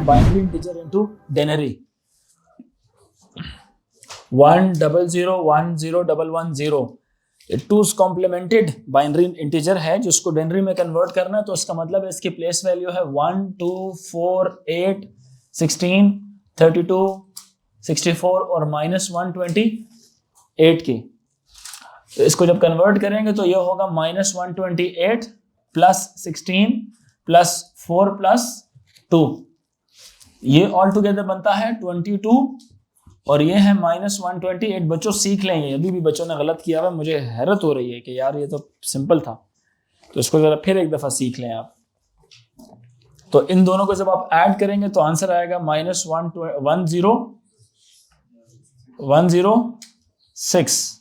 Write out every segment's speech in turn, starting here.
binary integer into denary. 100101110 twos complimented binary integer है जिसको डेनरी में कन्वर्ट करना है, तो इसका मतलब है इसकी प्लेस वैल्यू है 1 2 4 8 16 32 64 और -128 की। तो इसको जब कन्वर्ट करेंगे तो ये होगा -128 प्लस 16 प्लस 4 प्लस 2, ये ऑल टुगेदर बनता है 22 और ये है -128। बच्चों सीख लेंगे, अभी भी बच्चों ने गलत किया हुआ, मुझे हैरत हो रही है कि यार ये तो सिंपल था, तो इसको जरा फिर एक दफा सीख लें आप। तो इन दोनों को जब आप ऐड करेंगे तो आंसर आएगा -106।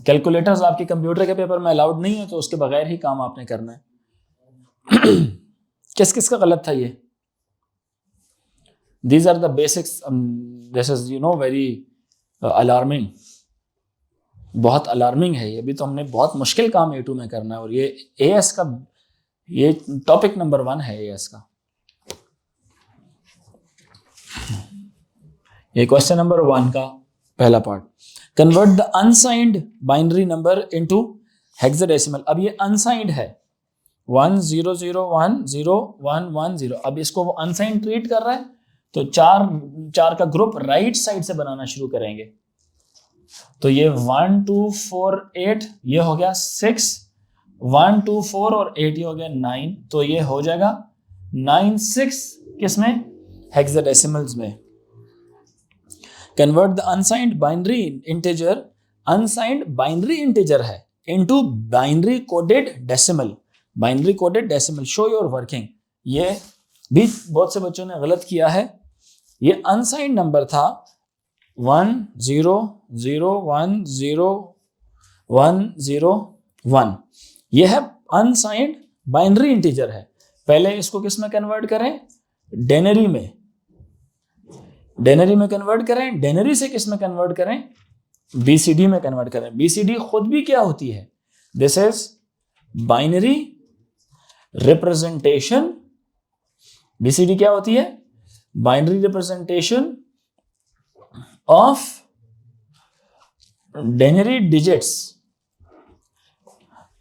कैलकुलेटर्स आपके कंप्यूटर के पेपर में अलाउड नहीं है, तो उसके बगैर ही काम आपने करना है। किस किस का गलत था ये? These are the basics. This is very alarming. बहुत अलार्मिंग है ये। अभी तो हमने बहुत मुश्किल काम A2 में करना है, और ये AS का ये टॉपिक नंबर 1 है AS का। ये क्वेश्चन नंबर 1 का पहला part. Convert the unsigned binary number into hexadecimal. अब ये अनसाइंड है 10010110। अब इसको वो अनसाइंड ट्रीट कर रहा है, तो चार का ग्रुप राइट साइड से बनाना शुरू करेंगे। तो ये 1 2 4 8 ये हो गया 6, 1 2 4 और 8 ये हो गया 9, तो ये हो जाएगा 96 किसमें? हेक्साडेसिमल्स में। Convert the unsigned binary integer, unsigned binary integer है, into binary coded decimal. Binary coded decimal, show your working. ये भी बहुत से बच्चों ने गलत किया है। ये अनसाइंड नंबर था 10010101, ये है अनसाइंड बाइनरी इंटीजर है। पहले इसको किस में कन्वर्ट करें? डेनरी में। डेनरी में कन्वर्ट करें। डेनरी से किस में कन्वर्ट करें? बीसीडी में कन्वर्ट करें। बीसीडी खुद भी क्या होती है? This is binary representation. BCD क्या होती है? Binary representation of denary digits.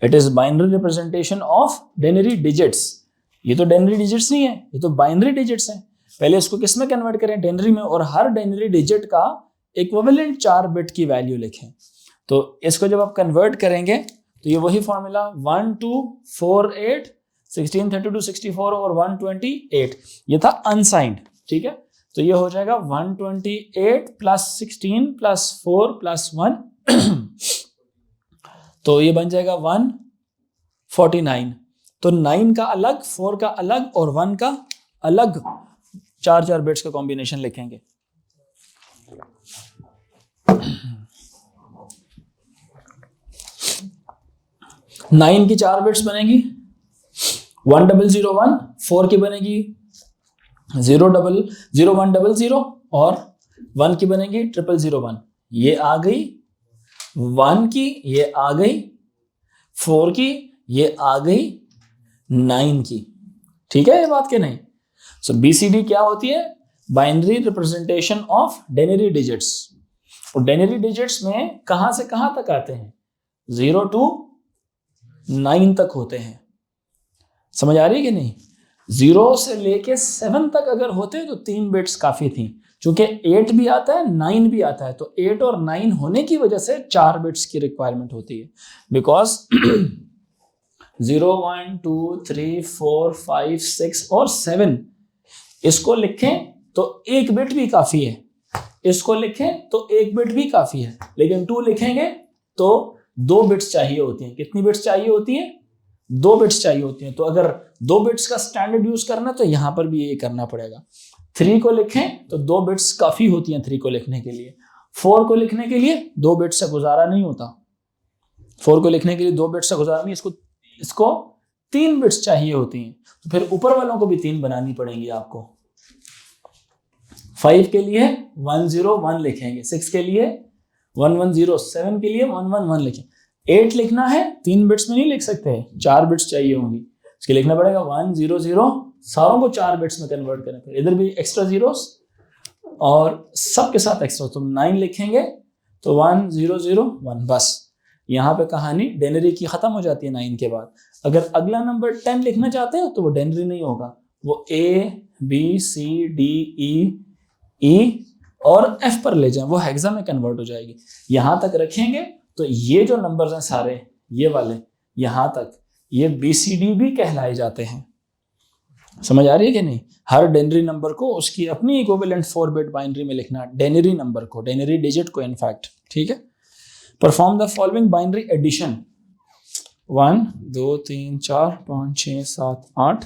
It is binary representation of denary digits. ये तो डेनरी डिजिट्स नहीं है, ये तो बाइनरी डिजिट्स हैं। पहले इसको किस में कन्वर्ट करें? डेनरी में, और हर डेनरी डिजिट का इक्विवेलेंट 4 बिट की वैल्यू लिखें। तो इसको जब आप कन्वर्ट करेंगे तो ये वही फॉर्मूला 1 2 4 8 16 32 64 और 128, ये था अनसाइंड। ठीक है, तो ये हो जाएगा 128 प्लस 16 प्लस 4 प्लस 1 तो ये बन जाएगा 149। तो 9 का अलग, 4 का अलग और 1 का अलग 4 बिट्स का कॉम्बिनेशन लिखेंगे। नाइन की 4 बिट्स बनेगी 1001, 4 की बनेगी 0000100 और 1 की बनेगी 0001। ये आ गई 1 की, ये आ गई 4 की, ये आ गई 9 की। ठीक है ये बात के नहीं? सो बीसीडी क्या होती है? Binary representation of denary digits. और डेनरी डिजिट्स में कहां से कहां तक आते हैं? 0 to 9 तक होते हैं। समझ आ रही है कि नहीं? 0 से लेके 7 तक अगर होते तो 3 बिट्स काफी थी। चूंकि 8 भी आता है 9 भी आता है, तो 8 और 9 होने की वजह से 4 बिट्स की रिक्वायरमेंट होती है। बिकॉज 0 1 2 3 4 5 6 और 7 इसको लिखें तो 1 बिट भी काफी है, इसको लिखें तो 1 बिट भी काफी है, लेकिन 2 लिखेंगे तो 2 बिट्स चाहिए होती हैं। कितनी बिट्स चाहिए होती हैं? 2 बिट्स चाहिए होती हैं। तो अगर 2 बिट्स का स्टैंडर्ड यूज करना तो यहां पर भी ये करना पड़ेगा। 3 को लिखें तो 2 बिट्स काफी होती हैं 3 को लिखने के लिए। 4 को लिखने के लिए 2 बिट्स से गुजारा नहीं होता। 4 को लिखने के लिए 2 बिट्स से गुजारा नहीं, इसको 3 बिट्स चाहिए होती हैं। तो फिर ऊपर वालों को भी 3 बनानी पड़ेंगी आपको। 5 के लिए 101 लिखेंगे, 6 के लिए 1107, 7 के लिए 111 लिखें। 8 लिखना है 3 बिट्स में नहीं लिख सकते, 4 बिट्स चाहिए होंगी। इसके लिखना पड़ेगा 1 0 0, सारों को 4 बिट्स में कन्वर्ट करें, फिर इधर भी एक्स्ट्रा जीरोस और सबके साथ एक्स्ट्रा, तो 9 लिखेंगे तो 1 0 0 1, बस यहाँ पे कहानी डेनरी की खत्म हो जाती है 9 के बाद। अगर अगला नंबर 10 लिखना चाहते हैं तो वो डेनरी नहीं होगा, वो A B C D E और F पर ले जाएं, वो हेक्सा में कन्वर्ट हो जाएगी। यहाँ तक रखेंगे तो ये जो नंबर्स हैं सारे ये वाले यहाँ तक, ये BCD भी कहलाए जाते हैं। समझ आ रही है कि नहीं? हर डेनरी नंबर को उसकी अपनी इक्विवेलेंट 4 बिट बाइनरी में लिखना, डेनरी नंबर को, डेनरी डिजिट को इनफैक्ट, ठीक है। Perform the following binary addition 1 2 3 4 5 6 7 8,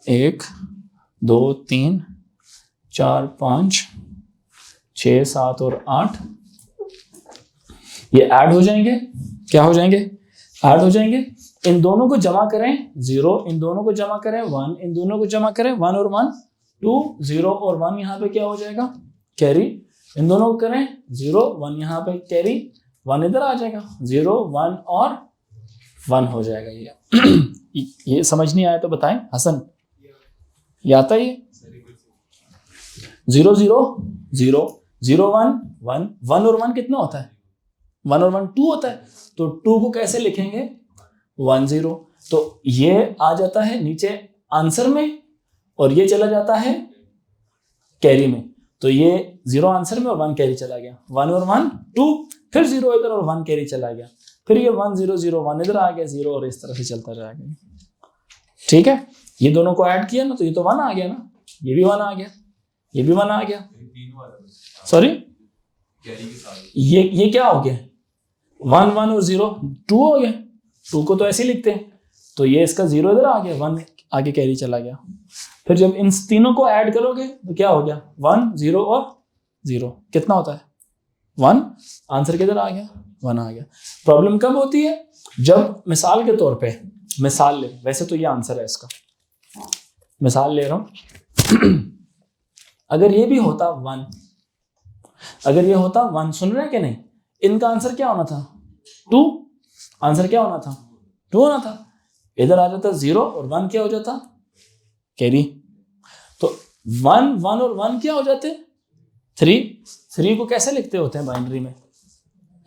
1 2 3 4 5 6 7 और 8, ये ऐड हो जाएंगे, क्या हो जाएंगे? ऐड हो जाएंगे। इन दोनों को जमा करें 0, इन दोनों को जमा करें 1, इन दोनों को जमा करें 1 और 1 2, 0 और 1 यहाँ पे क्या हो जाएगा? कैरी। इन दोनों को करें 0 1 यहाँ पे कैरी, 1 इधर आ जाएगा, 0 1 और 1 हो जाएगा। ये समझ नहीं आया तो बताएं हसन, ये आता है? 0 0 0 0 1 1, 1 और 1 कितना होता है? 1 और 1 2 होता है, तो 2 को कैसे लिखेंगे? 1 0, तो ये आ जाता है नीचे आंसर में और ये चला जाता है कैरी में, तो ये 0 आंसर में और 1 कैरी चला गया, 1 और 1 2, फिर 0 इधर और 1 कैरी चला गया, फिर ये 1 0 0 1 इधर आ गया 0 और इस तरह से चलता जाएगा। ठीक है, ये दोनों को ऐड किया ना तो ये तो 1 आ गया ना, ये भी 1 आ गया, ये भी 1 आ गया, सॉरी ये क्या हो गया? 1 1 और 0 2 हो गया, 2 को तो ऐसे ही लिखते हैं, तो ये इसका 0 इधर आ गया, 1 आगे कैरी चला गया। फिर जब इन तीनों को ऐड करोगे तो क्या हो गया? 1 0 और 0 कितना होता है? 1, आंसर किधर आ गया? 1 आ गया। प्रॉब्लम कब होती है? जब मिसाल के तौर पे, मिसाल ले, वैसे तो ये आंसर है इसका, मिसाल ले रहा हूं अगर ये भी होता 1, अगर ये होता 1, सुन रहे हैं कि नहीं? इनका आंसर क्या होना था? 2, आंसर क्या होना था? 2 होना था, इधर आ जाता 0 और 1 क्या हो जाता? कैरी। तो 1 1 और 1 क्या हो जाते? 3। 3 को कैसे लिखते होते हैं बाइनरी में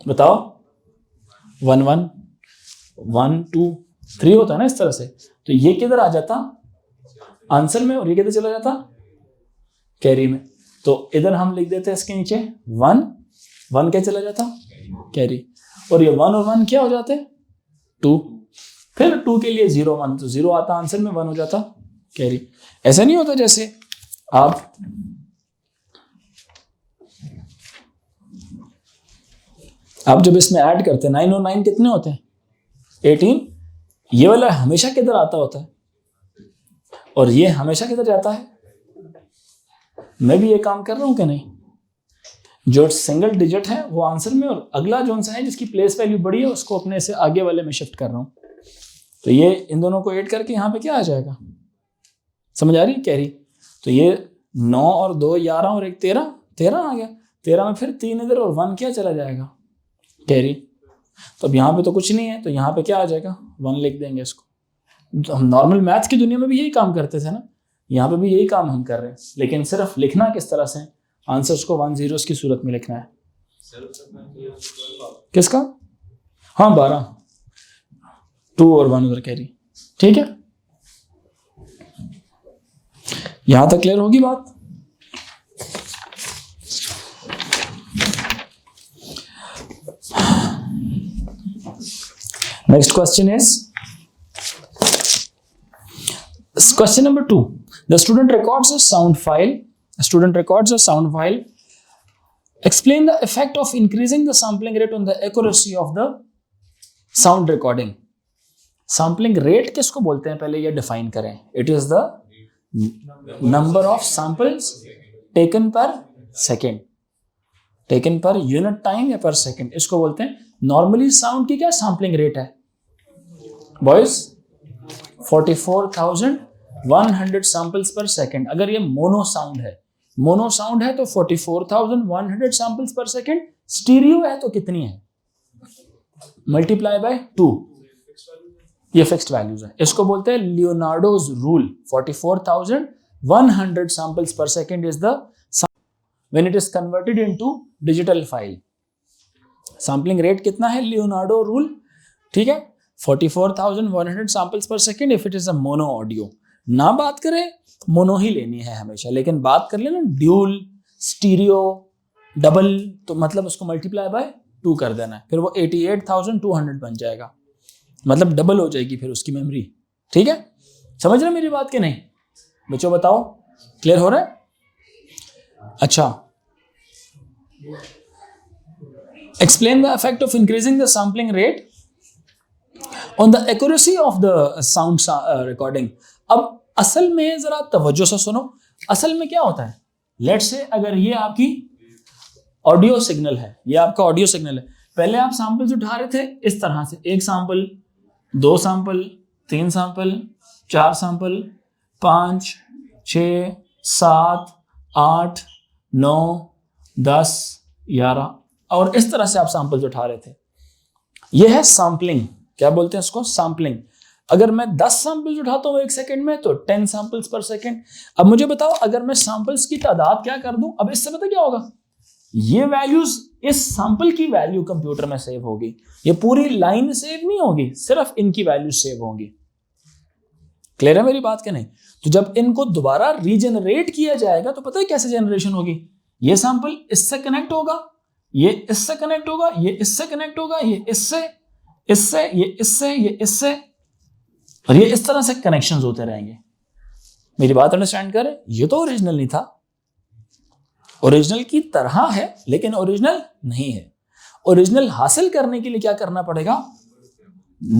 बताओ? 1 1 1 2 3 होता है ना इस तरह से, तो ये किधर आ जाता? आंसर में, और ये किधर चला जाता? कैरी में। तो इधर हम लिख देते हैं इसके नीचे 1 1 क्या चला जाता? कैरी, और ये 1 और 1 क्या हो जाते? 2, फिर 2 के लिए 0 1, तो 0 आता आंसर में, 1 हो जाता कैरी। ऐसा नहीं होता जैसे आप जब इसमें ऐड करते हैं 9 और 9 कितने होते हैं? 18, ये वाला हमेशा किधर आता होता है और ये हमेशा किधर जाता है? मैं भी ये काम कर रहा हूं कि नहीं? जो सिंगल डिजिट है वो आंसर में, और अगला जो सा है जिसकी प्लेस वैल्यू बड़ी है उसको अपने से आगे वाले में शिफ्ट कर रहा हूं, तो ये इन दोनों को ऐड करके यहाँ पे क्या आ जाएगा? समझ आ रही? कैरी। तो ये 9 और 2 11 और 1 13, 13 आ गया, 13 में फिर 3 इधर और 1 क्या चला जाएगा? कैरी। तो अब यहाँ पे तो कुछ नहीं है, तो यहाँ पे क्या आ जाएगा? 1 लिख देंगे इसको। तो हम नॉर्मल मैथ्स की दुनिया में भी यही काम करते थे ना, यहाँ पे भी यही काम हम कर रहे हैं, लेकिन सिर्फ लिखना किस तरह से? आंसर्स को 1 0 की सूरत में लिखना है। किसका? हाँ 12, 2 और 1 उधर कैरी। ठीक है, यहां तक क्लियर होगी बात? Next question is question number 2. The student records a sound file. A student records a sound file. Explain the effect of increasing the sampling rate on the accuracy of the sound recording. Sampling rate किसको बोलते हैं पहले ये define करें. It is the number of samples taken per second. Taken per unit time या per second. इसको बोलते हैं. Normally sound की क्या sampling rate है? Boys 44,100 samples per second. अगर ये मोनो साउंड है तो 44,100 सैंपल्स पर सेकेंड। स्टीरियो है तो कितनी है? मल्टीप्लाई बाय 2, ये फिक्स्ड वैल्यूज है। इसको बोलते हैं लियोनार्डोज rule. 44,100 samples per second is the when it is converted into digital file. Sampling rate कितना है लियोनार्डो रूल, ठीक है, 44,100 samples per second if it is a mono audio. ना बात करें मोनो ही लेनी है हमेशा, लेकिन बात कर लेना ड्यूल, स्टीरियो, डबल, तो मतलब उसको मल्टीप्लाई बाय 2 कर देना है, फिर वो 88,200 बन जाएगा, मतलब डबल हो जाएगी फिर उसकी मेमोरी। ठीक है, समझ रहे मेरी बात कि नहीं बच्चों? बताओ, क्लियर हो रहा है? अच्छा, explain the effect of increasing the sampling rate on the accuracy of the sound recording. अब असल में जरा तवज्जो से सुनो, असल में क्या होता है, लेट्स से अगर ये आपकी ऑडियो सिग्नल है, ये आपका ऑडियो सिग्नल है, पहले आप सैंपल्स उठा रहे थे इस तरह से, 1 सैंपल, 2 सैंपल, 3 सैंपल, 4 सैंपल, 5, 6, 7, 8, 9, 10, 11 और इस तरह से आप सैंपल्स उठा रहे थे। यह है सैम्पलिंग। क्या बोलते हैं इसको? सैम्पलिंग। अगर मैं 10 सैंपल्स उठाता हूं 1 सेकंड में तो 10 सैंपल्स पर सेकंड। अब मुझे बताओ, अगर मैं सैंपल्स की तादाद क्या कर दूं, अब इससे पता क्या होगा, ये वैल्यूज, इस सैंपल की वैल्यू कंप्यूटर में सेव होगी, ये पूरी लाइन सेव नहीं होगी, सिर्फ इनकी वैल्यू सेव होंगी। क्लियर है मेरी बात के नहीं? तो जब इनको दोबारा रीजनरेट किया जाएगा तो पता है कैसे जनरेशन होगी, ये सैंपल इससे कनेक्ट होगा, ये इससे कनेक्ट होगा, ये इससे कनेक्ट होगा, ये इससे, इससे, ये इससे, ये इससे, और ये इस तरह से कनेक्शंस होते रहेंगे। मेरी बात अंडरस्टैंड करें? ये तो ओरिजिनल नहीं था, ओरिजिनल की तरह है लेकिन ओरिजिनल नहीं है। ओरिजिनल हासिल करने के लिए क्या करना पड़ेगा,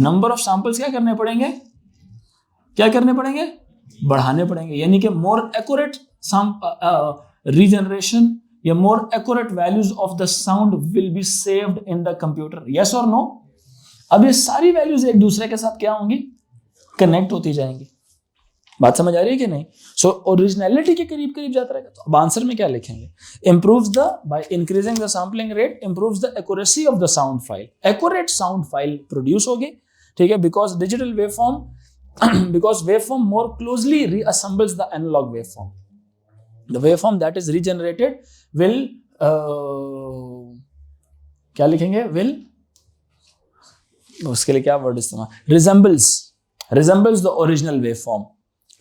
नंबर ऑफ सैंपल्स क्या करने पड़ेंगे, क्या करने पड़ेंगे, बढ़ाने पड़ेंगे, यानी कि मोर एक्यूरेट रीजनरेशन या more accurate values of the sound will be saved in the computer. Yes और नो? अब ये सारी वैल्यूज एक दूसरे के साथ क्या होंगी, कनेक्ट होती जाएंगी। बात समझ आ रही है कि नहीं? सो ओरिजिनलिटी के करीब करीब जाता रहेगा। तो अब आंसर में क्या लिखेंगे, improves the by increasing the sampling rate improves the accuracy of the sound file. Accurate sound file produce होगी, ठीक है, because digital waveform, because waveform more closely resembles the analog waveform. The waveform that is regenerated will क्या लिखेंगे, will, उसके लिए क्या word इस्तेमाल, resembles the original waveform,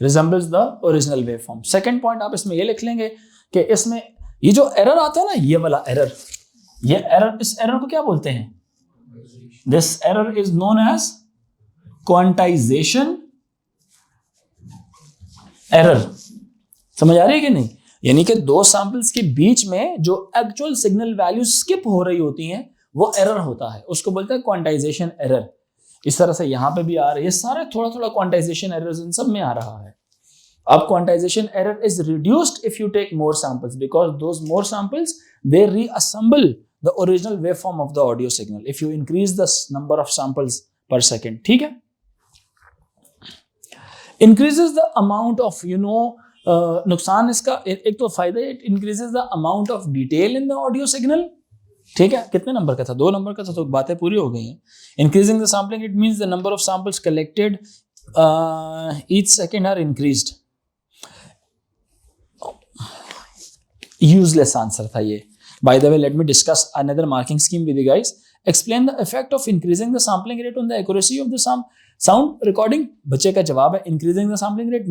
resembles the original waveform। Second point आप इसमें ये लिख लेंगे कि इसमें ये जो एरर आता है ना, ये वाला एरर, ये एरर, इस एरर को क्या बोलते हैं, this error is known as quantisation error. समझ आ रही है कि नहीं? यानी कि 2 सैंपल्स के बीच में जो एक्चुअल सिग्नल वैल्यू स्किप हो रही होती हैं वो एरर होता है, उसको बोलते हैं क्वांटाइजेशन एरर। इस तरह से यहां पे भी आ रहा है, ये सारे थोड़ा थोड़ा क्वांटाइजेशन एरर्स इन सब में आ रहा है। अब quantisation error is reduced if you take more samples because those more samples they reassemble the original waveform of the audio signal if you increase the number of samples per second. ठीक है, increases the amount of, you know, नुकसान इसका एक तो फायदा है, it increases the amount of detail in the audio signal. ठीक है, कितने नंबर का था, 2 नंबर का था, तो बातें पूरी हो गई हैं। Increasing the sampling it means the number of samples collected each second are increased. Useless answer था ये। By the way, let me discuss another marking scheme with you guys. Explain the effect of increasing the sampling rate on the accuracy of the sound recording. बच्चे का जवाब है, increasing the sampling rate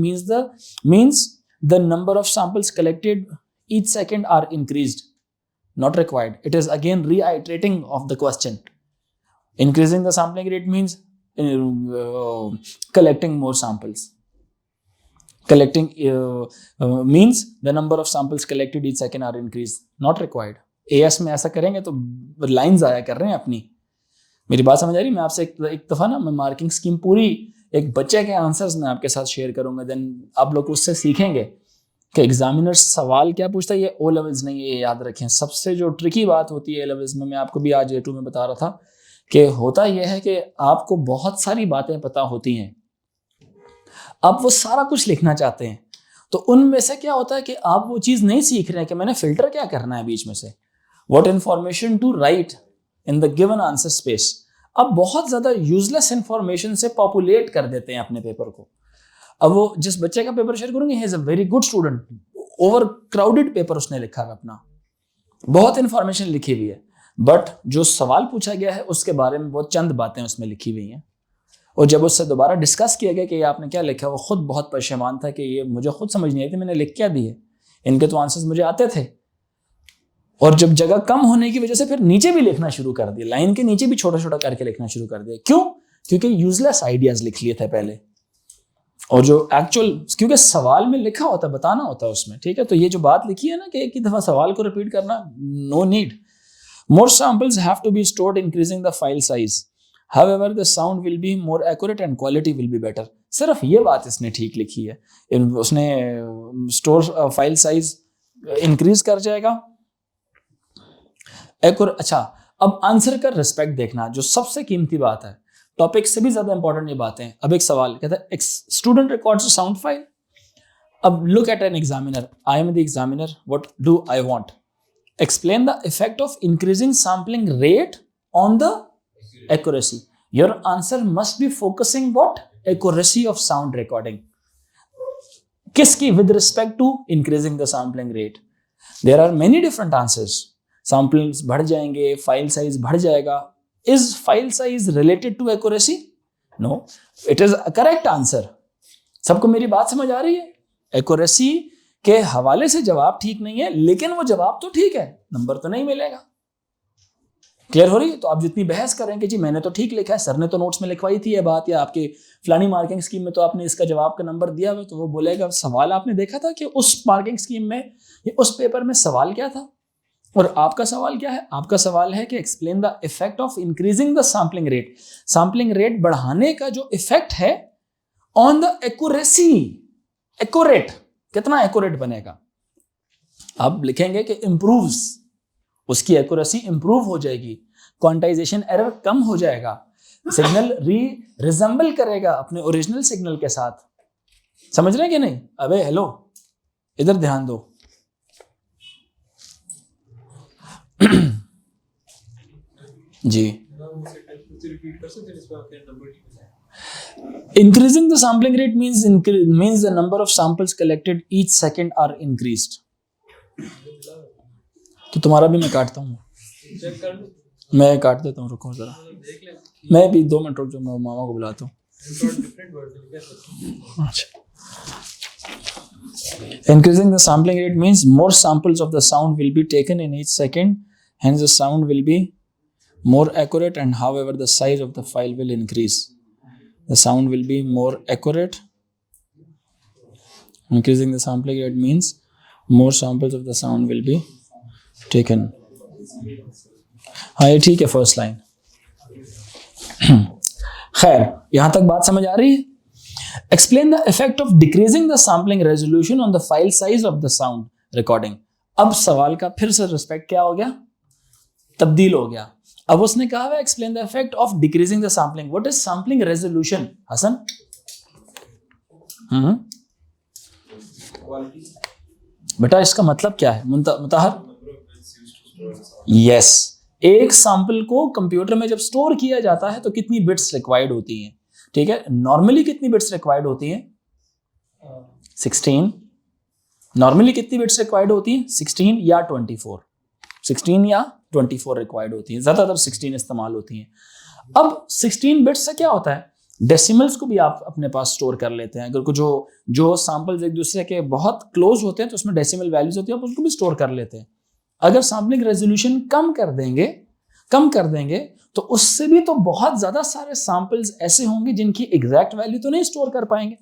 means the number of samples collected each second are increased, not required. It is again reiterating of the question. Increasing the sampling rate means collecting more samples. Collecting means the number of samples collected each second are increased, not required. AS में ऐसा करेंगे तो line ज़ाया कर रहे हैं अपनी। मेरी बात समझ आ रही? मैं आपसे एक दफ़ा ना, मैं मार्किंग स्कीम पूरी एक बच्चे के आंसर्स मैं आपके साथ शेयर करूंगा, देन आप लोग उससे सीखेंगे कि एग्जामिनर सवाल क्या पूछता है। ये ओ लेवल्स नहीं, ये याद रखें। सबसे जो ट्रिकी बात होती है ए लेवल्स में, मैं आपको भी आज A2 में बता रहा था कि होता यह है कि आपको बहुत सारी बातें पता होती हैं, आप वो सारा कुछ लिखना चाहते हैं, तो उनमें से क्या होता है कि आप वो चीज़ नहीं सीख रहे हैं कि मैंने फिल्टर क्या करना है बीच में से, what information to write in the given answer space. अब बहुत ज्यादा यूजलेस इंफॉर्मेशन से पॉपुलेट कर देते हैं अपने पेपर को। अब वो जिस बच्चे का पेपर शेयर करूंगी, he is a very good student, over crowded paper उसने लिखा है अपना, बहुत इंफॉर्मेशन लिखी हुई है, बट जो सवाल पूछा गया है उसके बारे में बहुत चंद बातें उसमें लिखी हुई हैं। और जब उससे दोबारा डिस्कस किया गया कि ये आपने क्या लिखा, वो खुद बहुत परेशान था कि ये मुझे खुद समझ नहीं आई थी, मैंने लिख क्या दिए, इनके तो आंसर्स मुझे आते थे। और जब जगह कम होने की वजह से फिर नीचे भी लिखना शुरू कर दिया, लाइन के नीचे भी छोटा छोटा करके लिखना शुरू कर दिया। क्यों? क्योंकि यूजलेस आइडियाज लिख लिए थे पहले, और जो एक्चुअल, क्योंकि सवाल में लिखा होता है, बताना होता है उसमें, ठीक है। तो ये जो बात लिखी है ना कि एक ही दफा सवाल को रिपीट करना, no need. More samples have to be stored increasing the file size, however the sound will be more accurate and quality will be better. सिर्फ ये बात इसने ठीक लिखी है, उसने स्टोर फाइल साइज इंक्रीज कर जाएगा। अच्छा, अब आंसर का रिस्पेक्ट देखना जो सबसे कीमती बात है, टॉपिक से भी ज्यादा इंपॉर्टेंट ये बातें हैं। अब एक सवाल कहता है student records a sound file. अब look at an examiner, I am the examiner, what do I want? Explain the effect of increasing sampling rate on the accuracy. Your answer must be focusing what? Accuracy of sound recording. किसकी? With respect to increasing the sampling rate. There are many different answers. Samplings बढ़ जाएंगे, file size बढ़ जाएगा. Is file size related to accuracy? No. It is a correct answer. सबको मेरी बात समझ आ रही है? Accuracy के हवाले से जवाब ठीक नहीं है, लेकिन वो जवाब तो ठीक है, नंबर तो नहीं मिलेगा। क्लियर हो रही है? तो आप जितनी बहस करें कि जी मैंने तो ठीक लिखा है, सर ने तो नोट्स में लिखवाई थी ये बात, या आपके फलानी मार्किंग स्कीम में तो आपने इसका जवाब का नंबर दिया हुआ, तो वो बोलेगा सवाल आपने देखा था कि उस मार्किंग स्कीम में या उस पेपर में सवाल क्या था, और आपका सवाल क्या है? आपका सवाल है कि explain the effect of increasing the sampling rate. Sampling rate बढ़ाने का जो इफेक्ट है ऑन द एक्यूरेसी, एक्यूरेट, कितना एक्यूरेट बनेगा? आप लिखेंगे कि इंप्रूव्स, उसकी एक्यूरेसी इंप्रूव हो जाएगी, क्वांटाइजेशन एरर कम हो जाएगा, सिग्नल रिजेंबल करेगा अपने ओरिजिनल सिग्नल के साथ। समझ रहे हैं कि नहीं? अबे हेलो, इधर ध्यान दो। जी, increasing the sampling rate means the number of samples collected each second are increased. तो तुम्हारा भी मैं काटता हूँ, मैं काट देता हूँ, रुको जरा, मैं भी 2 मिनट रुक जाओ, मैं मामा को बुलाता हूँ। Increasing the sampling rate means more samples of the sound will be taken in each second, hence the sound will be more accurate, and however the size of the file will increase, the sound will be more accurate. Increasing the sampling rate means more samples of the sound will be taken. हाँ ये ठीक है, first line. खैर, यहां तक बात समझ आ रही है? Explain the effect of decreasing the sampling resolution on the file size of the sound recording. अब सवाल का फिर से रिस्पेक्ट क्या हो गया? तब्दील हो गया। अब उसने कहा है explain the effect of decreasing the sampling. What is sampling resolution? Hasan? बेटा इसका मतलब क्या है? मुताहर? यस, एक सैंपल को कंप्यूटर में जब स्टोर किया जाता है तो कितनी बिट्स रिक्वायर्ड होती हैं? ठीक है, नॉर्मली कितनी बिट्स रिक्वायर्ड होती हैं? 16। नॉर्मली कितनी बिट्स रिक्वायर्ड होती हैं? 16 या 24। 16 या 24 रिक्वायर्ड होती हैं, ज्यादातर 16 इस्तेमाल होती हैं। अब 16 बिट्स से क्या होता है? डेसिमल्स को भी आप अपने पास स्टोर कर लेते हैं। अगर जो सैंपल्स एक दूसरे के बहुत क्लोज होते हैं तो उसमें डेसिमल वैल्यूज होती है, आप उसको भी स्टोर कर लेते हैं। अगर सैम्पलिंग रेजोल्यूशन कम कर देंगे तो उससे भी तो बहुत ज्यादा सारे सैंपल्स ऐसे होंगे जिनकी एग्जैक्ट वैल्यू तो नहीं स्टोर कर पाएंगे।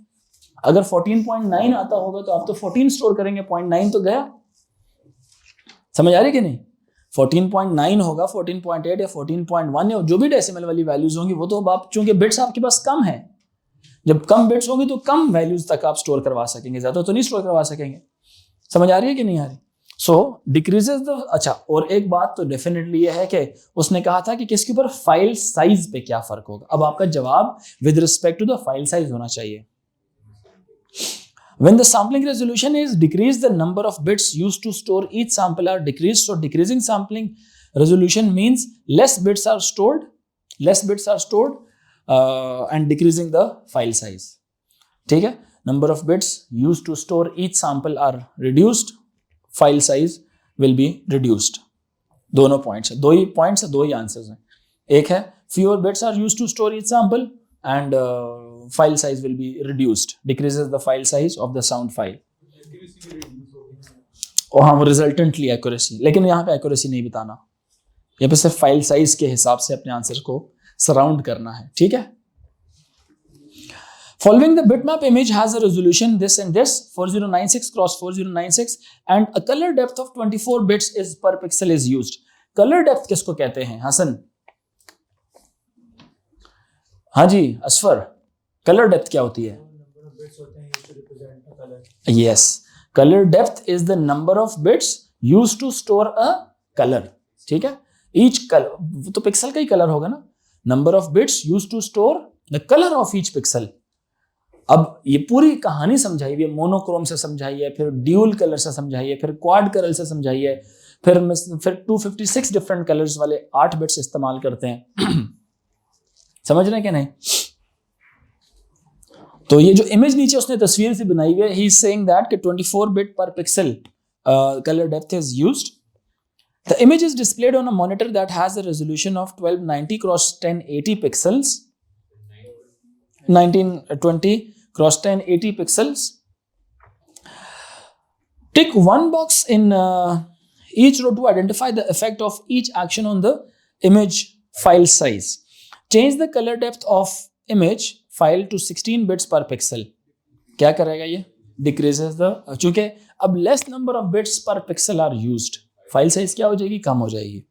अगर 14.9 आता होगा तो आप तो 14 स्टोर करेंगे, 0.9 तो गया। समझ आ रही कि नहीं? 14.9 होगा, 14.8 या 14.1 या जो भी डेसिमल वाली वैल्यूज होंगी वो तो आप, चूंकि बिट्स आपके पास कम है, जब कम बिट्स होंगी तो कम वैल्यूज तक आप स्टोर करवा सकेंगे, ज्यादा तो नहीं स्टोर करवा सकेंगे। समझ आ रही है कि नहीं आ रही? सो डिक्रीजेस द, अच्छा, और एक बात तो डेफिनेटली ये है कि उसने कहा था कि किसके ऊपर? फाइल साइज पे क्या फर्क होगा। अब आपका जवाब with respect to the file size होना चाहिए। When the sampling resolution is decreased, the number of bits used to store each sample are decreased. So decreasing sampling resolution means less bits are stored less bits are stored and decreasing the file size. ठीक है, number of bits used to store each sample are reduced, file size will be reduced. दोनों points है, दो ही answers हैं. एक है fewer bits are used to store each sample and file size will be reduced, decreases the file size of the sound file. और हाँ, वो resultantly accuracy, लेकिन यहाँ पे एक्यूरेसी नहीं बताना, यहाँ पे सिर्फ फाइल साइज के हिसाब से अपने आंसर को सराउंड करना है. ठीक है. Following the bitmap image has a resolution this and this 4096 cross 4096 and a color depth of 24 bits is per pixel is used. Color depth किसको कहते हैं हसन? हाँ जी असफर, कलर डेप्थ क्या होती है? Yes, colour depth is the number of bits used to store a colour. ठीक है, each colour तो पिक्सल का ही कलर होगा ना. Number of bits used to store the colour of each pixel. अब ये पूरी कहानी समझाई हुई है, मोनोक्रोम से समझाई है, फिर ड्यूल कलर से समझाई है, फिर क्वाड कलर से समझाई है, फिर 256 डिफरेंट कलर्स वाले 8 बिट्स इस्तेमाल करते हैं. समझ रहे हैं क्या नहीं? तो ये जो इमेज नीचे उसने तस्वीर से बनाई हुई है, ही इज सेइंग दैट कि 24 बिट पर pixel colour depth is used. The image is displayed on a monitor that has a resolution of 1290 cross 1080 pixels, 1920 cross 1080 pixels. Tick one box in each row to identify the effect of each action on the image file size. Change the color depth of image file to 16 bits per pixel. क्या करेगा ये? Decreases the, चूंकि अब less number of bits per pixel are used, file size क्या हो जाएगी? कम हो जाएगी.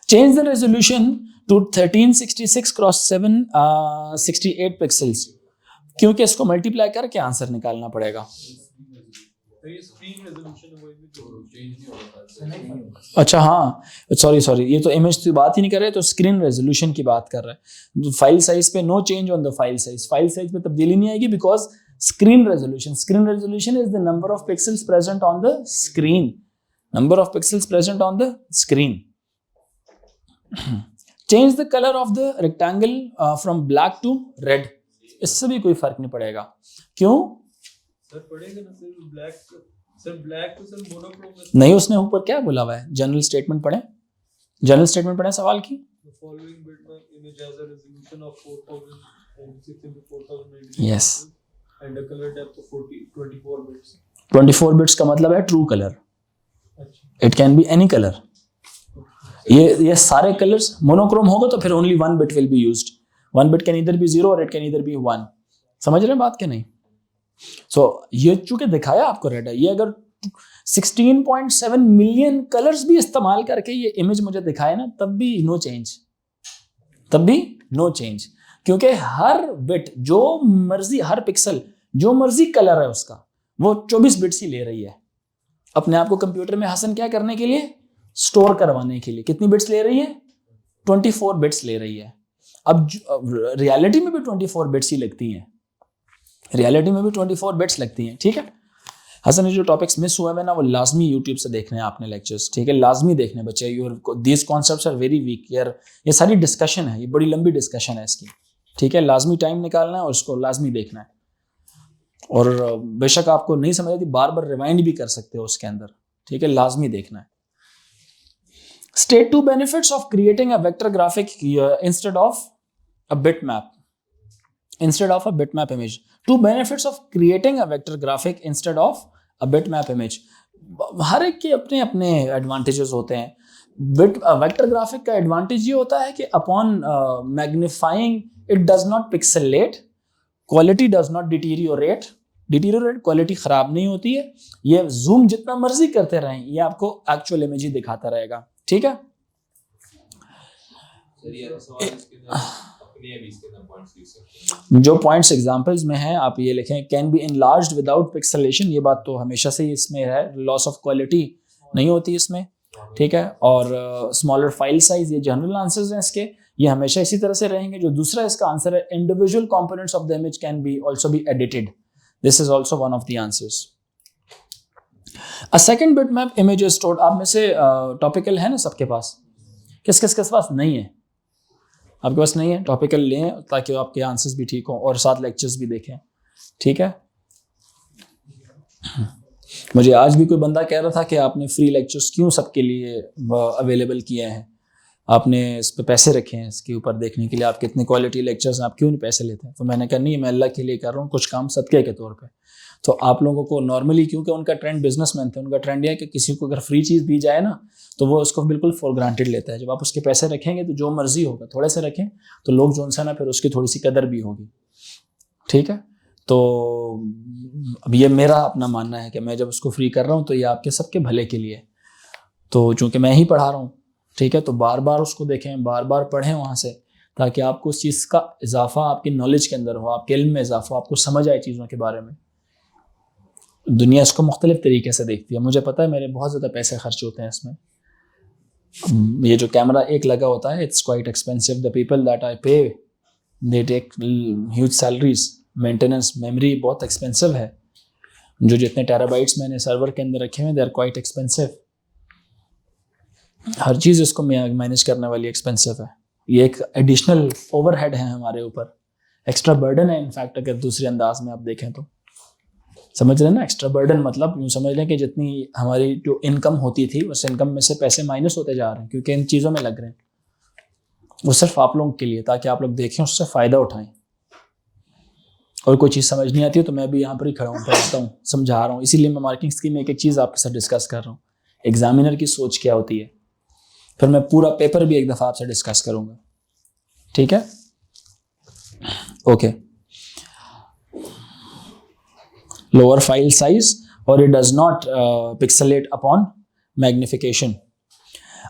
Change the resolution to 1366 cross 768 pixels. क्योंकि इसको मल्टीप्लाई करके आंसर निकालना पड़ेगा. अच्छा हाँ, सॉरी, ये तो इमेज की बात ही नहीं कर रहे, तो स्क्रीन रेजोल्यूशन की बात कर रहे हैं. फाइल साइज पे no change on the file size पे तब्दीली नहीं आएगी because screen resolution is the number of pixels present on the screen. Change the colour of the rectangle from black to red. इससे भी कोई फर्क नहीं पड़ेगा. क्यों सर? पड़ेगा ना सर, ब्लैक तो सर मोनोक्रोम नहीं. उसने ऊपर क्या बोला हुआ है? जनरल स्टेटमेंट पढ़े सवाल की. Yes, and the colour depth of 24 bits. 24 bits का मतलब है true colour. It can be any colour. ये सारे कलर्स मोनोक्रोम होगा तो फिर only 1 bit will be used. 1 bit can either be 0 or it can either be 1. समझ रहे हैं बात के नहीं? So ये चूंकि दिखाया आपको रेड है, ये अगर 16.7 मिलियन कलर्स भी इस्तेमाल करके ये इमेज मुझे दिखाए ना, तब भी नो चेंज. क्योंकि हर बिट जो मर्जी, हर पिक्सल जो मर्जी कलर है उसका, वो 24 बिट्स ही ले रही है. अपने आप को कंप्यूटर में हसन क्या करने के लिए? स्टोर करवाने के लिए. कितनी बिट्स ले रही है? 24 बिट्स ले रही है. अब रियलिटी में भी 24 बिट्स ही लगती हैं. ठीक है हसन, ये जो टॉपिक्स मिस हुए हैं ना, वो लाजमी यूट्यूब से देखने हैं आपने लेक्चर्स. ठीक है, लाजमी देखने बच्चे. These concepts are very weak यार. ये सारी डिस्कशन है, ये बड़ी लंबी डिस्कशन है इसकी. ठीक है, लाजमी टाइम निकालना है और इसको लाजमी देखना है. और बेशक आपको नहीं समझ आती, बार बार रिवाइंड भी कर सकते हो उसके अंदर. ठीक है, लाजमी देखना है. State 2 benefits of creating a vector graphic instead of a bitmap. Image. 2 benefits of creating a vector graphic instead of a bitmap image. हर एक के अपने अपने एडवांटेजेस होते हैं. वेक्टर ग्राफिक का एडवांटेज ये होता है कि upon magnifying it does not pixelate, quality does not deteriorate. Quality खराब नहीं होती है. ये जूम जितना मर्जी करते रहें, ये आपको एक्चुअल इमेज ही दिखाता रहेगा. ठीक है, जो पॉइंट्स एग्जांपल्स में हैं आप ये लिखें. Can be enlarged without pixelation. ये बात तो हमेशा से ही इसमें है, लॉस ऑफ क्वालिटी नहीं होती इसमें. ठीक है, और स्मॉलर फाइल साइज, ये जनरल आंसर्स हैं इसके, ये हमेशा इसी तरह से रहेंगे. जो दूसरा इसका आंसर है, individual components of the image can be also be edited. This is also one of the answers. A second bitmap image is stored. आप में से टॉपिकल है ना सबके पास? किस किस के पास नहीं है? आपके पास नहीं है, टॉपिकल लें ताकि आपके आंसर्स भी ठीक हों और साथ लेक्चर्स भी देखें, ठीक है। मुझे आज भी कोई बंदा कह रहा था कि आपने फ्री लेक्चर्स क्यों सबके लिए अवेलेबल किए हैं, आपने इस पे पैसे रखे हैं इसके ऊपर देखने के लिए, आप कितने क्वालिटी लेक्चर्स हैं, आप क्यों नहीं पैसे लेते हैं? तो मैंने कहा नहीं, मैं अल्लाह के लिए कर रहा हूँ, कुछ काम सदक़े के तौर पे। तो आप लोगों को नॉर्मली, क्योंकि उनका ट्रेंड बिजनेसमैन थे, उनका ट्रेंड यह है कि किसी को अगर फ्री चीज़ दी जाए ना तो वो उसको बिल्कुल फॉर ग्रांटेड लेता है। जब आप उसके पैसे रखेंगे तो जो मर्जी होगा, थोड़े से रखें तो लोग जो उनसे ना फिर उसकी थोड़ी सी कदर भी होगी, ठीक है। तो अब ये मेरा अपना मानना है कि मैं जब उसको फ्री कर रहा हूँ तो ये आपके सबके भले के लिए। तो चूँकि मैं ही पढ़ा रहा हूँ, ठीक है, तो बार बार उसको देखें, बार बार पढ़ें वहाँ से, ताकि आपको उस चीज़ का इजाफा आपकी नॉलेज के अंदर हो, आपके इल्म में इजाफा, आपको समझ आए चीज़ों के बारे में। दुनिया इसको मुख्तलिफ तरीके से देखती है, मुझे पता है मेरे बहुत ज़्यादा पैसे खर्च होते हैं इसमें। ये जो कैमरा एक लगा होता है, it's quite expensive, the people that I pay they take huge salaries, maintenance, memory बहुत एक्सपेंसिव है, जो जितने टेराबाइट्स मैंने सर्वर के अंदर रखे हुए दे आर क्वाइट एक्सपेंसिव। हर चीज़ इसको मैनेज करने वाली एक्सपेंसिव है। ये एक एडिशनल ओवरहेड है हमारे ऊपर, एक्स्ट्रा बर्डन है इनफैक्ट, अगर दूसरे अंदाज में आप देखें तो। समझ रहे हैं ना, एक्स्ट्रा बर्डन मतलब यूँ समझ लें कि जितनी हमारी जो इनकम होती थी उस इनकम में से पैसे माइनस होते जा रहे हैं, क्योंकि इन चीज़ों में लग रहे हैं। वो सिर्फ आप लोगों के लिए, ताकि आप लोग देखें, उससे फ़ायदा उठाएं। और कोई चीज़ समझ नहीं आती है तो मैं भी यहाँ पर ही खड़ा हूँ, पढ़ता हूँ, समझा रहा हूँ। इसीलिए मैं मार्किंग स्कीम में एक एक चीज़ आपके साथ डिस्कस कर रहा हूँ। एग्जामिनर की सोच क्या होती है, फिर मैं पूरा पेपर भी एक दफ़ा आपसे डिस्कस करूँगा, ठीक है। Okay, lower file size or it does not pixelate upon magnification.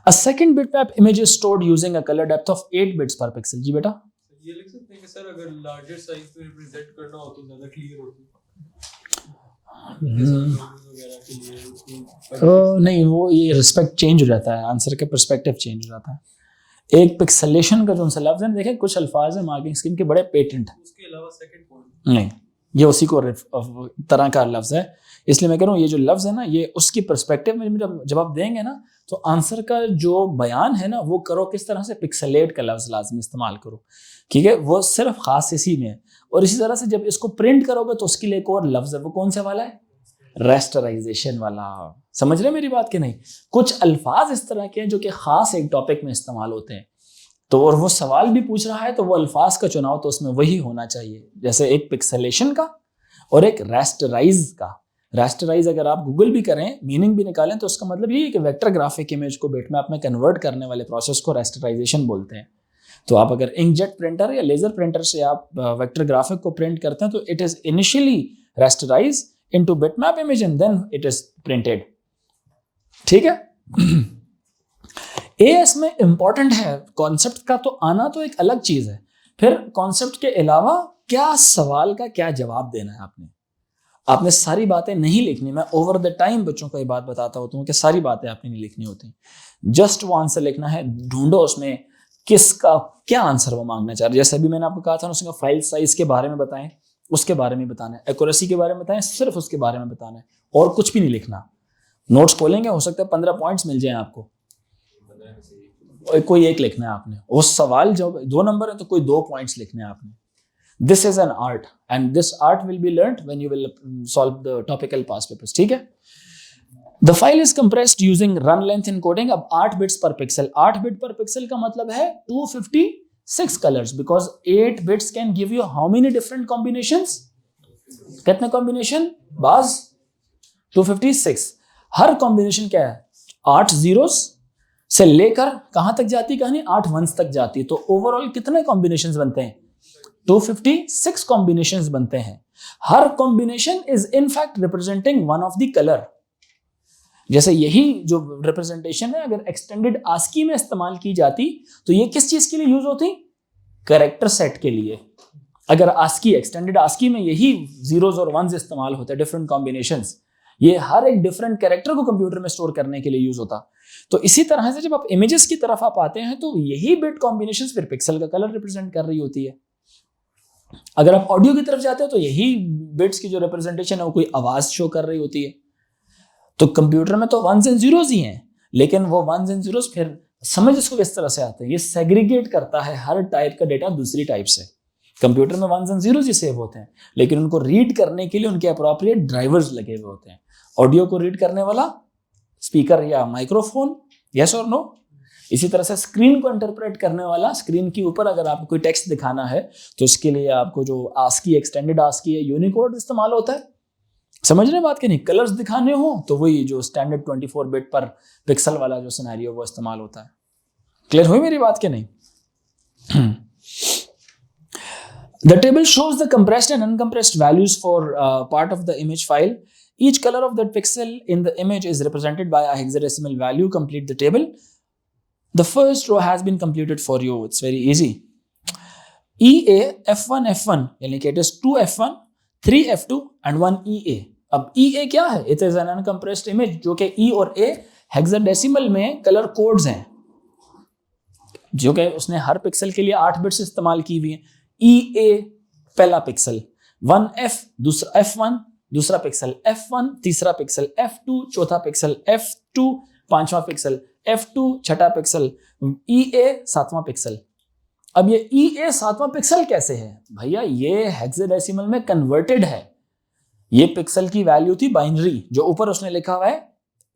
A second bitmap image is stored using a color depth of 8 bits per pixel. जी बेटा, ये लिख सकते हैं कि सर अगर larger size में represent करना हो तो ज़्यादा clear होती है। नहीं, वो ये रिस्पेक्ट चेंज हो जाता है, आंसर का पर्सपेक्टिव चेंज हो जाता है। एक पिक्सेलेशन का जो उनसे लफ्ज़ है, देखें कुछ अल्फाज है मार्किंग स्कीम के बड़े पेटेंट है, उसके अलावा सेकंड पॉइंट नहीं, ये उसी को तरह का लफ्ज़ है। इसलिए मैं कह रहा हूँ ये जो लफ्ज़ है ना, ये उसकी पर्सपेक्टिव में जब आप देंगे ना तो आंसर का जो बयान है ना वो करो किस तरह से, पिक्सेलेट का लफ्ज़ लाजमी इस्तेमाल करो, ठीक है। वो सिर्फ ख़ास इसी में है। और इसी तरह से जब इसको प्रिंट करोगे तो उसके लिए एक और लफ्ज़ है, वो कौन से वाला है, रेस्टराइजेशन वाला। समझ रहे मेरी बात कि नहीं? कुछ अल्फाज इस तरह के हैं जो कि ख़ास एक टॉपिक में इस्तेमाल होते हैं, तो और वो सवाल भी पूछ रहा है तो वो अल्फाज का चुनाव तो उसमें वही होना चाहिए, जैसे एक पिक्सेलेशन का और एक रेस्टराइज का। रेस्टराइज अगर आप गूगल भी करें, मीनिंग भी निकालें, तो उसका मतलब ये है कि वेक्टर ग्राफिक इमेज को बिटमैप में कन्वर्ट करने वाले प्रोसेस को रेस्टराइजेशन बोलते हैं। तो आप अगर इंकजेट प्रिंटर या लेजर प्रिंटर से आप वेक्टर ग्राफिक को प्रिंट करते हैं तो it is initially rasterize into bitmap image and then it is printed, ठीक है। एएस में इंपॉर्टेंट है कॉन्सेप्ट का तो आना तो एक अलग चीज है, फिर कॉन्सेप्ट के अलावा क्या सवाल का क्या जवाब देना है। आपने सारी बातें नहीं लिखनी। मैं ओवर द टाइम बच्चों को ये बात बताता होता हूँ कि सारी बातें आपने नहीं लिखनी होती, जस्ट वो आंसर लिखना है। ढूंढो उसमें किसका क्या आंसर वो मांगना चाह रहे। जैसे अभी मैंने आपको कहा था उसका फाइल साइज के बारे में बताएं, उसके बारे में बताना है, एक्यूरेसी के बारे में बताएं, सिर्फ उसके बारे में बताना है और कुछ भी नहीं लिखना। नोट्स खोलेंगे, हो सकता है 15 पॉइंट्स मिल जाए आपको, कोई एक लिखना है आपने। उस सवाल जो 2 नंबर है तो कोई 2 पॉइंट्स लिखने हैं आपने। This is an art and this art will be learned when you will solve the topical pass papers, ठीक है। The file is compressed using run length encoding. अब 8 बिट्स पर पिक्सल, 8 बिट पर पिक्सल का मतलब है 256 colours, because 8 bits can give you how many different combinations, कितने combination, बाज 256। हर कॉम्बिनेशन क्या है, 8 जीरोस से लेकर कहां तक जाती कहानी, 8 वंस तक जाती है। तो ओवरऑल कितने कॉम्बिनेशंस बनते हैं, 256 कॉम्बिनेशंस बनते हैं। हर combination is in fact representing one of the colour. जैसे यही जो रिप्रेजेंटेशन है अगर एक्सटेंडेड आस्की में इस्तेमाल की जाती तो ये किस चीज के लिए यूज होती, कैरेक्टर सेट के लिए। अगर आस्की, एक्सटेंडेड आस्की में यही जीरोस और वंस इस्तेमाल होते हैं, डिफरेंट कॉम्बिनेशंस, ये हर एक डिफरेंट कैरेक्टर को कंप्यूटर में स्टोर करने के लिए यूज होता। तो इसी तरह से जब आप इमेजेस की तरफ आप आते हैं तो यही बिट कॉम्बिनेशंस फिर पिक्सल का कलर रिप्रेजेंट कर रही होती है। अगर आप ऑडियो की तरफ जाते हो तो यही बिट्स की जो रिप्रेजेंटेशन है वो कोई आवाज शो कर रही होती है। तो कंप्यूटर में तो वंस एंड जीरोस ही हैं, लेकिन वो वंस एंड जीरोस फिर समझ इसको किस तरह से आते हैं, ये सेग्रीगेट करता है हर टाइप का डेटा दूसरी टाइप से। कंप्यूटर में 1s and 0s he save होते हैं, लेकिन उनको रीड करने के लिए उनके अप्रोप्रिएट ड्राइवर्स लगे हुए होते हैं। ऑडियो को रीड करने वाला स्पीकर या माइक्रोफोन, यस और नो। इसी तरह से स्क्रीन को इंटरप्रेट करने वाला, स्क्रीन के ऊपर अगर आपको कोई टेक्स्ट दिखाना है तो उसके लिए आपको जो आस्की, एक्सटेंडेड आस्की है, यूनिकोड इस्तेमाल होता है। समझ रहे बात कि नहीं? कलर्स दिखाने हो तो वही जो स्टैंडर्ड 24 बिट पर पिक्सल वाला जो सिनेरियो वो इस्तेमाल होता है। क्लियर हुई मेरी बात कि नहीं? The table shows the compressed and uncompressed values for part of the image file. Each color of that pixel in the image is represented by a hexadecimal value. Complete the table. The first row has been completed for you. It's very easy. EA F1 F1 यानी कि it is 2 F1, 3 F2 and 1 EA. अब EA क्या है? It is an uncompressed image जो कि E और A hexadecimal में colour codes हैं, जो कि उसने हर पिक्सल के लिए 8 बिट्स इस्तेमाल की हुई हैं। EA पहला पिक्सल, 1F दूसरा, F1 दूसरा पिक्सल, F1 तीसरा पिक्सल, F2 चौथा पिक्सल, F2 पांचवा पिक्सल, F2 छठा पिक्सल, EA सातवां पिक्सल। अब ये EA सातवां पिक्सल कैसे है भैया? ये हेक्साडेसिमल में कन्वर्टेड है। ये पिक्सल की वैल्यू थी बाइनरी, जो ऊपर उसने लिखा हुआ है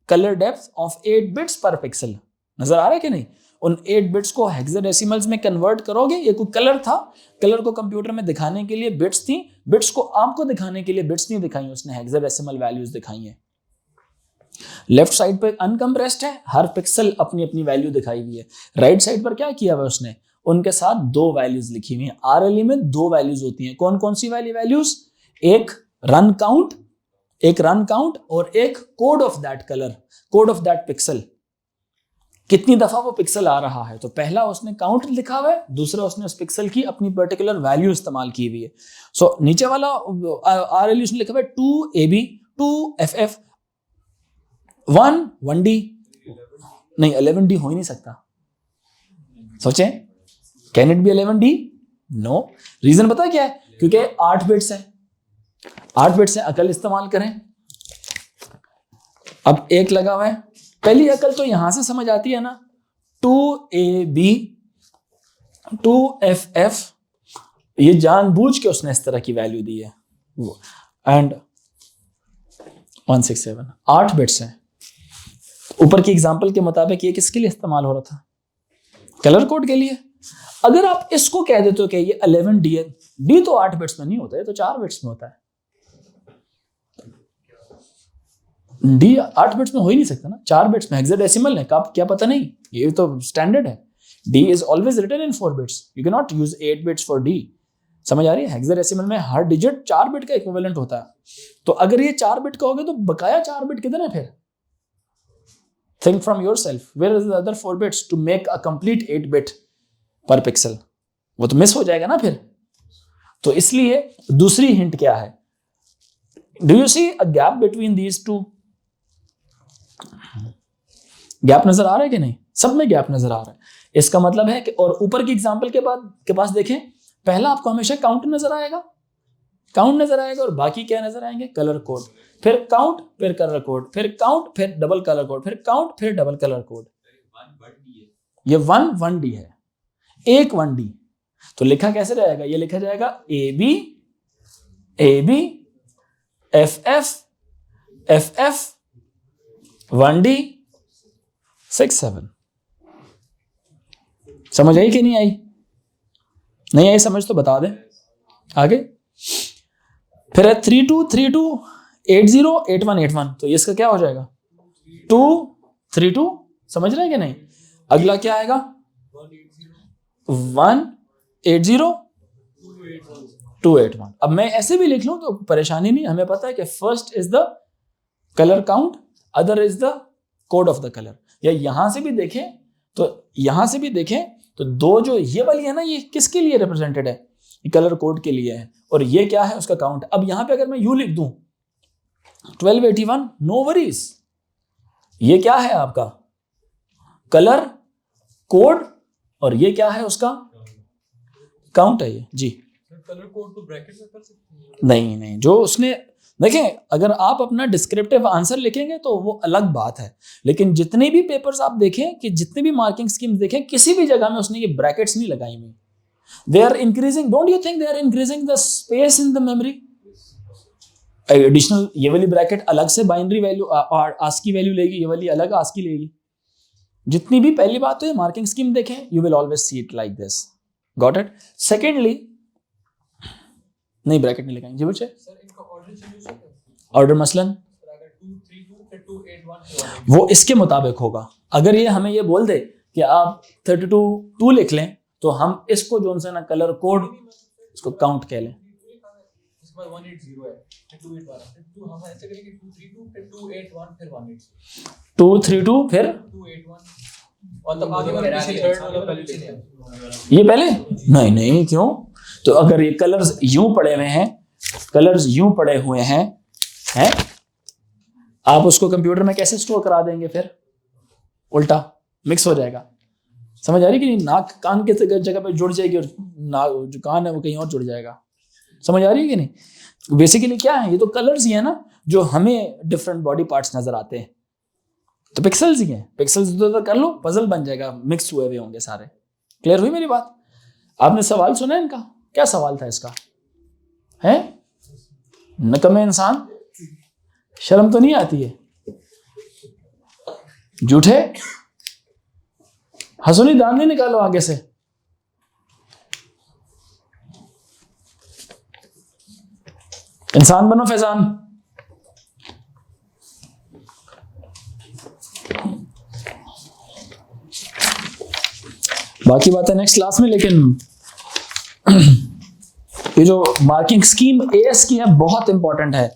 कलर डेप्थ ऑफ 8 बिट्स पर पिक्सल। नजर आ रहा है कि नहीं? उन 8 बिट्स को हेक्साडेसिमल्स में कन्वर्ट करोगे। ये कोई कलर था, कलर को कंप्यूटर में दिखाने के लिए बिट्स थी, बिट्स को आपको दिखाने के लिए बिट्स नहीं दिखाई, उसने हेक्साडेसिमल वैल्यूज दिखाई हैं। लेफ्ट साइड पे अनकम्प्रेस्ड है, हर पिक्सल अपनी अपनी वैल्यू दिखाई हुई है। राइट साइड पर क्या किया हुआ उसने? उनके साथ 2 वैल्यूज लिखी हुई हैं। आरएलई में 2 वैल्यूज होती हैं। कौन कौन सी वाली वैल्यूज? एक रन काउंट और एक code of that colour, code of that pixel, कितनी दफा वो पिक्सल आ रहा है। तो पहला उसने काउंट लिखा हुआ है, दूसरा उसने उस पिक्सल की अपनी पर्टिकुलर वैल्यू इस्तेमाल की हुई है। सो नीचे वाला आरएलयू उसने लिखा हुआ है 2AB, 2FF, 1D नहीं, 11D हो ही नहीं सकता। सोचें, can it be 11D? No. Reason पता है क्या है? क्योंकि 8 बिट्स है, 8 बिट्स है। अकल इस्तेमाल करें। अब एक लगा हुआ है, पहली अकल तो यहां से समझ आती है ना, 2AB, 2FF, ये जानबूझ के उसने इस तरह की वैल्यू दी है। एंड 167, 8 बिट्स हैं। ऊपर की एग्जांपल के मुताबिक ये किसके लिए इस्तेमाल हो रहा था? कलर कोड के लिए। अगर आप इसको कह देते हो कि ये 11D है, D तो 8 बिट्स में नहीं होता है, तो 4 बिट्स में होता है। D 8 बिट्स में हो ही नहीं सकता ना, 4 बिट्स में। हेक्साडेसिमल है, क्या पता नहीं, ये तो स्टैंडर्ड है। D is always written in 4 bits. You cannot use 8 bits for D. समझ आ रही है? हेक्साडेसिमल में हर डिजिट 4 बिट का इक्विवेलेंट होता है। तो अगर ये 4 बिट का हो गया तो बकाया 4 बिट किधर है फिर? Think from yourself. Where is the other 4 bits to make a complete 8 bit per pixel? वो तो मिस हो जाएगा ना फिर। तो इसलिए दूसरी हिंट क्या है? Do you see a gap between these two? Gap नजर आ रहा है कि नहीं? सब में गैप नजर आ रहा है। इसका मतलब है कि, और ऊपर की एग्जांपल के पास देखें, पहला आपको हमेशा काउंट नजर आएगा, और बाकी क्या नजर आएंगे? Colour code. फिर काउंट, फिर कलर कोड, फिर काउंट, फिर डबल कलर कोड, फिर काउंट, फिर डबल कलर कोड। ये 1D है, एक 1D। तो लिखा कैसे रहेगा? ये लिखा जाएगा AB, FF, 1D, 6, 7। समझ आई कि नहीं आई? नहीं आई समझ तो बता दें। आगे फिर है 32, 80, 81, 81। तो इसका क्या हो जाएगा? 2, 32। समझ रहे हैं कि नहीं? अगला क्या आएगा? 180, 281। अब मैं ऐसे भी लिख लूं तो परेशानी नहीं। हमें पता है कि first is the colour count, other is the code of the colour. या यहां से भी देखें तो दो जो ये वाली है ना, ये किसके लिए रिप्रेजेंटेड है? ये कलर कोड के लिए है। और ये क्या है? उसका काउंट। अब यहां पे अगर मैं यू लिख दूं 1281, नो वरीज, ये क्या है आपका? कलर कोड, और ये क्या है? उसका काउंट है ये जी। कलर कोड तो ब्रैकेट में कर सकते हैं? नहीं, जो उसने देखें, अगर आप अपना डिस्क्रिप्टिव आंसर लिखेंगे तो वो अलग बात है, लेकिन जितने भी पेपर्स आप देखें, कि जितने भी मार्किंग स्कीम्स देखें, किसी भी जगह में उसने ये ब्रैकेट्स नहीं लगाई हुई. They are increasing, don't you think they are increasing the space in the memory? Additional ये वाली ब्रैकेट अलग से बाइनरी वैल्यू आस्की वैल्यू लेगी, ये वाली अलग आस्की लेगी. जितनी भी पहली बात तो ये मार्किंग स्कीम देखें, you will always see it like this. Got it? Secondly, नहीं ब्रैकेट नहीं लगाएंगे जी बच्चे. सर इनका ऑर्डर चेंज हो सकता है? ऑर्डर मसलन अगर 2 3 2 फिर 2 8 1 वो इसके मुताबिक होगा. अगर ये हमें ये बोल दे कि आप 32 2 लिख लें, तो हम इसको जो सा ना कलर कोड इसको काउंट कह लें. इसके बाद 180 है, फिर 281 फिर 2 हम ऐसे करेंगे 232 फिर 281 फिर 180 232 फिर 281 और तब आगे वाला पीछे थर्ड वाला पहले चले आए. ये पहले नहीं नहीं क्यों? तो अगर ये कलर्स यूं पड़े हुए हैं, कलर्स यूं पड़े हुए हैं, आप उसको कंप्यूटर में कैसे स्टोर करा देंगे? फिर उल्टा मिक्स हो जाएगा. समझ आ रही कि नहीं? नाक कान के जगह पे जुड़ जाएगी और जो कान है वो कहीं और जुड़ जाएगा. समझ आ रही है कि नहीं? बेसिकली क्या है, ये तो कलर्स ही है ना जो हमें डिफरेंट बॉडी पार्ट्स नजर आते हैं, तो पिक्सल्स ही हैं. पिक्सल्स इधर कर लो, पजल बन जाएगा, मिक्स हुए हुए होंगे सारे. क्लियर हुई मेरी बात? आपने सवाल सुना है इनका? क्या सवाल था इसका? है नकमे इंसान, शर्म तो नहीं आती है? झूठे हंसुनी दान नहीं निकालो आगे से. इंसान बनो फैजान. बाकी बातें नेक्स्ट क्लास में, लेकिन ये जो मार्किंग स्कीम एएस की है बहुत इंपॉर्टेंट है.